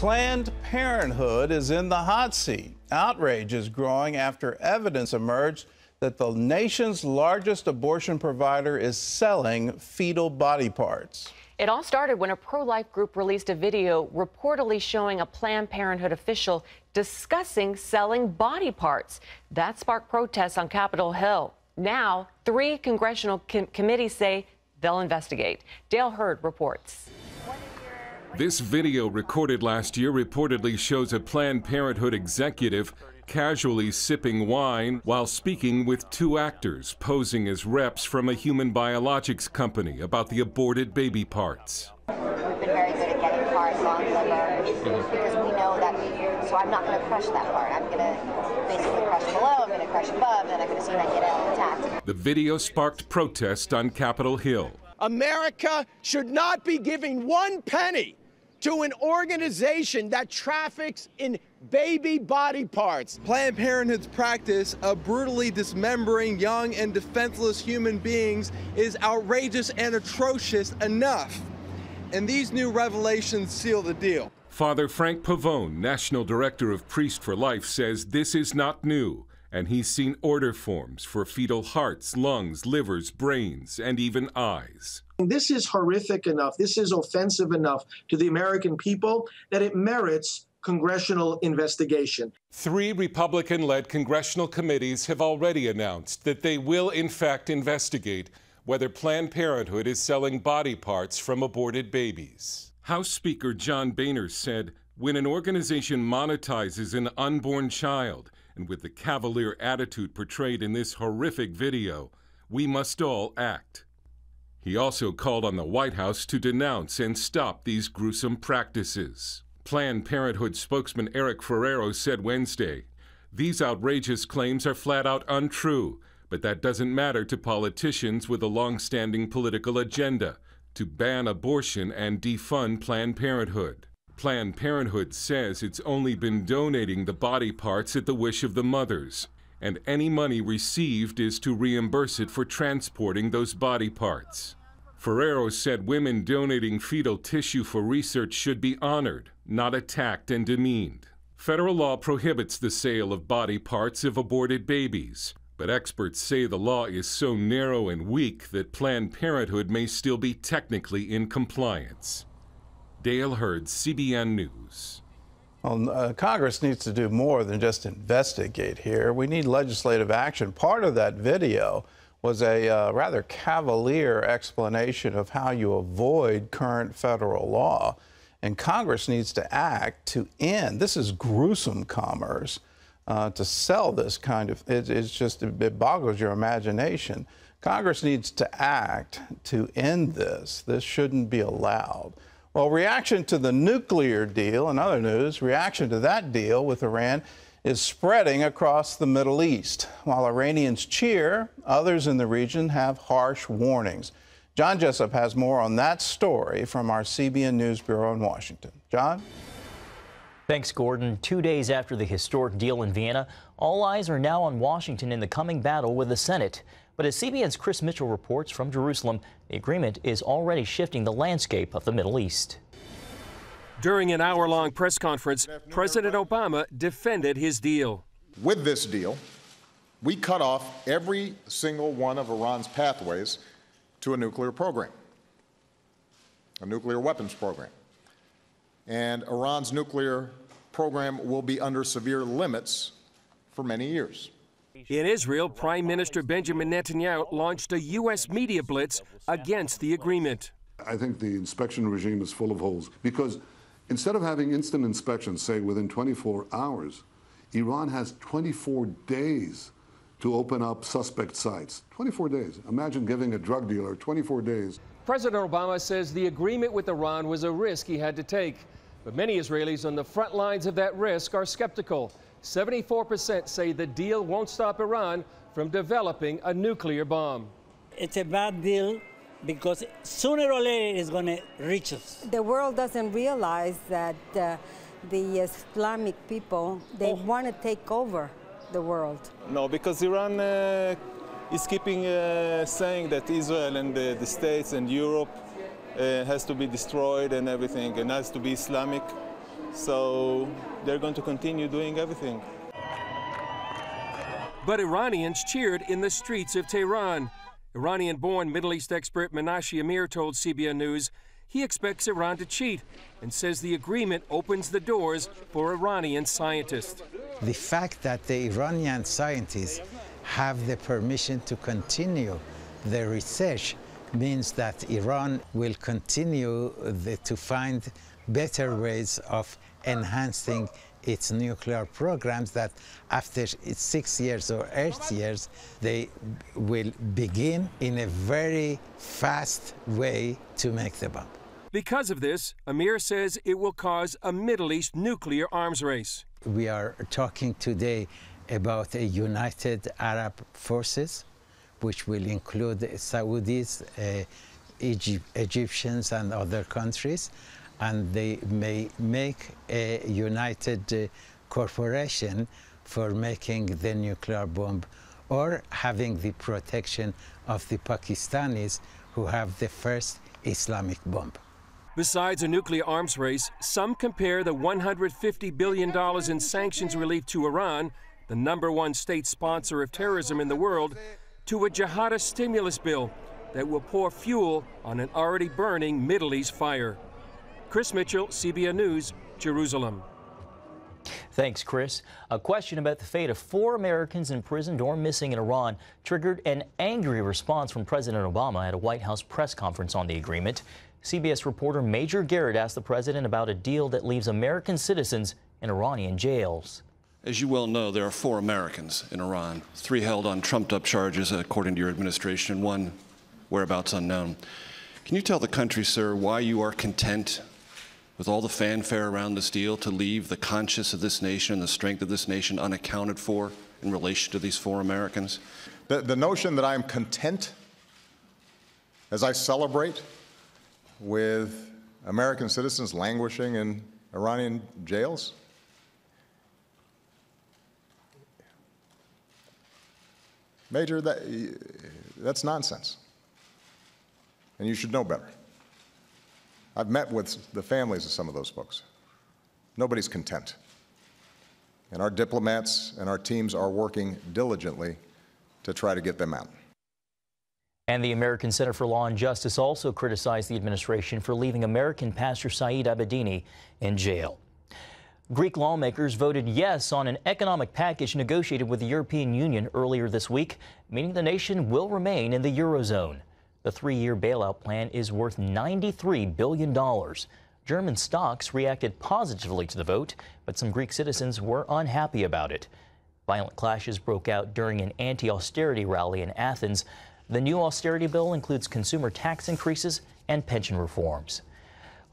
Planned Parenthood is in the hot seat. Outrage is growing after evidence emerged that the nation's largest abortion provider is selling fetal body parts. It all started when a pro-life group released a video reportedly showing a Planned Parenthood official discussing selling body parts. That sparked protests on Capitol Hill. Now, 3 congressional committees say they'll investigate. Dale Hurd reports. This video recorded last year reportedly shows a Planned Parenthood executive casually sipping wine while speaking with 2 actors posing as reps from a human biologics company about the aborted baby parts. We've been very good at getting parts on liver because we know that, so I'm not going to crush that part. I'm going to basically crush below, I'm going to crush above, and I'm going to see if I get it intact. The video sparked protest on Capitol Hill. America should not be giving 1 penny to an organization that traffics in baby body parts. Planned Parenthood's practice of brutally dismembering young and defenseless human beings is outrageous and atrocious enough. And these new revelations seal the deal. Father Frank Pavone, National Director of Priest for Life, says this is not new, and he's seen order forms for fetal hearts, lungs, livers, brains, and even eyes. This is horrific enough, this is offensive enough to the American people that it merits congressional investigation. 3 Republican-led congressional committees have already announced that they will in fact investigate whether Planned Parenthood is selling body parts from aborted babies. House Speaker John Boehner said, when an organization monetizes an unborn child, and with the cavalier attitude portrayed in this horrific video, we must all act. He also called on the White House to denounce and stop these gruesome practices. Planned Parenthood spokesman Eric Ferrero said Wednesday, these outrageous claims are flat out untrue, but that doesn't matter to politicians with a long-standing political agenda to ban abortion and defund Planned Parenthood. Planned Parenthood says it's only been donating the body parts at the wish of the mothers, and any money received is to reimburse it for transporting those body parts. Ferrero said women donating fetal tissue for research should be honored, not attacked and demeaned. Federal law prohibits the sale of body parts of aborted babies, but experts say the law is so narrow and weak that Planned Parenthood may still be technically in compliance. Dale Hurd, CBN News. Well, Congress needs to do more than just investigate here. We need legislative action. Part of that video was a rather cavalier explanation of how you avoid current federal law. And Congress needs to act to end, this is gruesome commerce, to sell this kind of, it boggles your imagination. Congress needs to act to end this. This shouldn't be allowed. Well, reaction to the nuclear deal, in other news, reaction to that deal with Iran is spreading across the Middle East. While Iranians cheer, others in the region have harsh warnings. John Jessup has more on that story from our CBN News Bureau in Washington. John? Thanks, Gordon. 2 days after the historic deal in Vienna, all eyes are now on Washington in the coming battle with the Senate. But as CBN's Chris Mitchell reports from Jerusalem, the agreement is already shifting the landscape of the Middle East. During an hour-long press conference, President Obama defended his deal. With this deal, we cut off every single one of Iran's pathways to a nuclear program, a nuclear weapons program. And Iran's nuclear program will be under severe limits for many years. In Israel, Prime Minister Benjamin Netanyahu launched a U.S. media blitz against the agreement. I think the inspection regime is full of holes because instead of having instant inspections, say within 24 hours, Iran has 24 days to open up suspect sites. 24 days. Imagine giving a drug dealer 24 days. President Obama says the agreement with Iran was a risk he had to take. But many Israelis on the front lines of that risk are skeptical. 74% say the deal won't stop Iran from developing a nuclear bomb. It's a bad deal because sooner or later it's going to reach us. The world doesn't realize that the Islamic people, they want to take over the world. No, because Iran is keeping saying that Israel and the States and Europe has to be destroyed and everything, and has to be Islamic. So they're going to continue doing everything. But Iranians cheered in the streets of Tehran. Iranian-born Middle East expert Menashe Amir told CBN News he expects Iran to cheat and says the agreement opens the doors for Iranian scientists. The fact that the Iranian scientists have the permission to continue the research means that Iran will continue to find better ways of enhancing its nuclear programs, that after 6 years or 8 years, they will begin in a very fast way to make the bomb. Because of this, Amir says it will cause a Middle East nuclear arms race. We are talking today about a united Arab forces, which will include Saudis, Egyptians, and other countries, and they may make a united corporation for making the nuclear bomb, or having the protection of the Pakistanis, who have the first Islamic bomb. Besides a nuclear arms race, some compare the $150 billion in sanctions relief to Iran, the #1 state sponsor of terrorism in the world, to a jihadist stimulus bill that will pour fuel on an already burning Middle East fire. Chris Mitchell, CBN News, Jerusalem. Thanks, Chris. A question about the fate of 4 Americans imprisoned or missing in Iran triggered an angry response from President Obama at a White House press conference on the agreement. CBS reporter Major Garrett asked the president about a deal that leaves American citizens in Iranian jails. As you well know, there are 4 Americans in Iran, 3 held on trumped-up charges, according to your administration, and 1 whereabouts unknown. Can you tell the country, sir, why you are content with all the fanfare around this deal to leave the conscience of this nation and the strength of this nation unaccounted for in relation to these 4 Americans? The notion that I'm content as I celebrate with American citizens languishing in Iranian jails? Major, that's nonsense. And you should know better. I've met with the families of some of those folks. Nobody's content. And our diplomats and our teams are working diligently to try to get them out. And the American Center for Law and Justice also criticized the administration for leaving American pastor Saeed Abedini in jail. Greek lawmakers voted yes on an economic package negotiated with the European Union earlier this week, meaning the nation will remain in the Eurozone. The 3-year bailout plan is worth $93 billion. German stocks reacted positively to the vote, but some Greek citizens were unhappy about it. Violent clashes broke out during an anti-austerity rally in Athens. The new austerity bill includes consumer tax increases and pension reforms.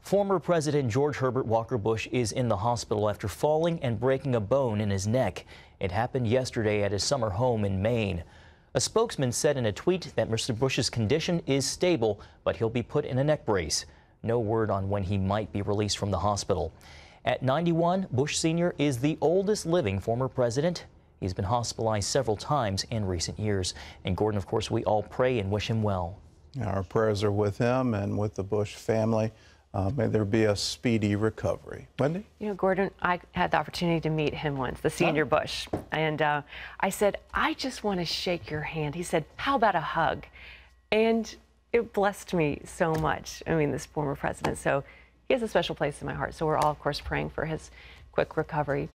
Former President George Herbert Walker Bush is in the hospital after falling and breaking a bone in his neck. It happened yesterday at his summer home in Maine. A spokesman said in a tweet that Mr. Bush's condition is stable, but he'll be put in a neck brace. No word on when he might be released from the hospital. At 91, Bush Sr. is the oldest living former president. He's been hospitalized several times in recent years. And Gordon, of course, we all pray and wish him well. Our prayers are with him and with the Bush family. May there be a speedy recovery. Wendy? You know, Gordon, I had the opportunity to meet him once, the senior Bush. And I said, I just want to shake your hand. He said, how about a hug? And it blessed me so much. I mean, this former president. So he has a special place in my heart. So we're all, of course, praying for his quick recovery.